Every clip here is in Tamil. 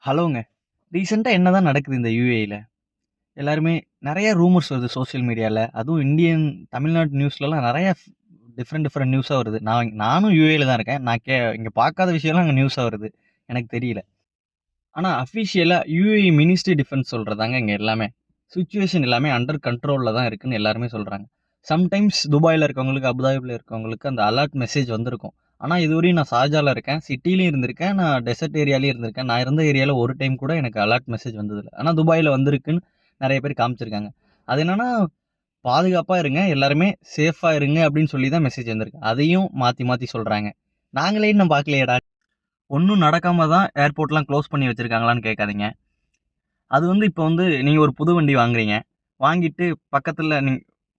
ஹலோங்க. ரீசென்ட்டா என்னதான் நடக்குது இந்த யுஏஇல? எல்லாருமே நெறைய ரூமர்ஸ் வருது சோசியல் மீடியால. அதுவும் தமிழ்நாடு நியூஸ்லலாம் நெறைய டிஃபரெண்ட் டிஃபரெண்ட் நியூஸா வருது. நானும் யுஏஇல தான் இருக்கேன். நான் இங்க பார்க்காத விஷயம்லாம் அங்க நியூஸா வருது. எனக்கு தெரியல. ஆனா அஃபிஷியலா யுஏஇ மினிஸ்ட்ரி டிஃபென்ஸ் சொல்றதாங்க இங்க எல்லாமே. சிச்சுவேஷன் எல்லாமே அண்டர் கண்ட்ரோல்ல தான் இருக்குன்னு எல்லாருமே சொல்றாங்க. சம்டைம்ஸ் துபாய்ல இருக்கவங்களுக்கு, அபுதாபில இருக்கவங்களுக்கு அந்த அலர்ட் மெசேஜ் வந்திருக்கும். ஆனா இதுவரையும் நான் ஷார்ஜால இருக்கேன். சிட்டிலயும் இருந்திருக்கேன். நான் டெசர்ட் ஏரியாலயும் இருந்திருக்கேன். நான் இருந்த ஏரியால ஒரு டைம் கூட எனக்கு அலர்ட் மெசேஜ் வந்ததில்ல. ஆனா துபாய்ல வந்திருக்குன்னு நெறைய பேர் காமிச்சிருக்காங்க. அது என்னன்னா, பாதுகாப்பா இருங்க, எல்லாருமே சேஃபா இருங்க அப்படின்னு சொல்லி தான் மெசேஜ் வந்திருக்கு. அதையும் மாத்தி மாத்தி சொல்றாங்க. நாங்களே இன்னும் பார்க்கலையேடா! ஒண்ணும் நடக்காம தான் ஏர்போர்ட்லாம் க்ளோஸ் பண்ணி வச்சிருக்காங்களான்னு கேட்காதீங்க. அது இப்போ நீங்க ஒரு புது வண்டி வாங்குறீங்க. வாங்கிட்டு பக்கத்துல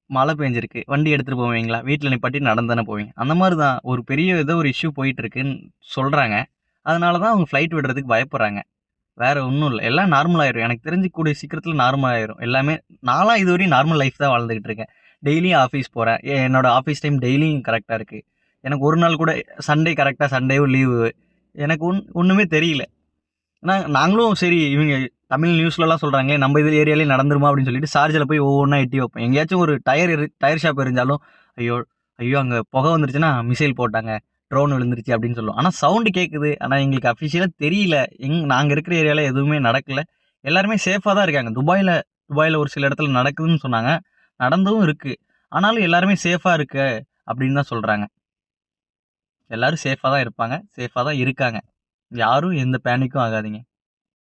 மழை பெஞ்சிருக்கு. வண்டி எடுத்துட்டு போவீங்களா? வீட்ல நிப்பாட்டி நடந்து தானே போவீங்க. அந்த மாரி தான் ஒரு பெரிய ஏதோ ஒரு இஷ்யூ போயிட்டு இருக்குன்னு சொல்றாங்க. அதனால தான் அவங்க ஃப்ளைட் விடுறதுக்கு பயப்படுறாங்க. வேற ஒண்ணும் இல்ல. எல்லாம் நார்மல் ஆயிரும். எனக்கு தெரிஞ்சு கூடிய சீக்கிரத்துல நார்மல் ஆயிரும். எல்லாமே நான்லாம் இதுவரையும் நார்மல் லைஃப் தான் வாழ்ந்துகிட்டு இருக்கேன். டெய்லியும் ஆஃபீஸ் போறேன். என்னோட ஆஃபீஸ் டைம் டெய்லியும் கரெக்ட்டா இருக்கு. எனக்கு ஒரு நாள் கூட சண்டே கரெக்ட்டா சண்டேவும் லீவு. எனக்கு ஒண்ணுமே தெரியல. நாங்களும் சரி இவங்க தமிழ் நியூஸ்லலாம் சொல்றாங்களே, நம்ம இது ஏரியாலயே நடந்துருமா அப்படின்னு சொல்லிட்டு ஷார்ஜால போய் ஒவ்வொன்னா எட்டி வைப்போம். எங்கேயாச்சும் ஒரு டயர் ஷாப் எரிஞ்சாலும், ஐயோ! ஐயோ! அங்க புகை வந்துருச்சுன்னா மிசைல் போட்டாங்க. ட்ரோன் விழுந்துருச்சு அப்படின்னு சொல்லுவோம். ஆனா சவுண்ட் கேட்குது. ஆனா எங்களுக்கு அஃபிஷியலா தெரியல. நாங்க இருக்கிற ஏரியால எதுவுமே நடக்கல. எல்லாருமே சேஃபா தான் இருக்காங்க. துபாய்ல ஒரு சில இடத்துல நடக்குதுன்னு சொன்னாங்க. நடந்தும் இருக்கு. ஆனாலும் எல்லாருமே சேஃபா இருக்கு அப்படின்னு தான் சொல்றாங்க. எல்லாரும் சேஃபா தான் இருப்பாங்க. சேஃபா தான் இருக்காங்க. யாரும் எந்த பேனிக்கும் ஆகாதீங்க.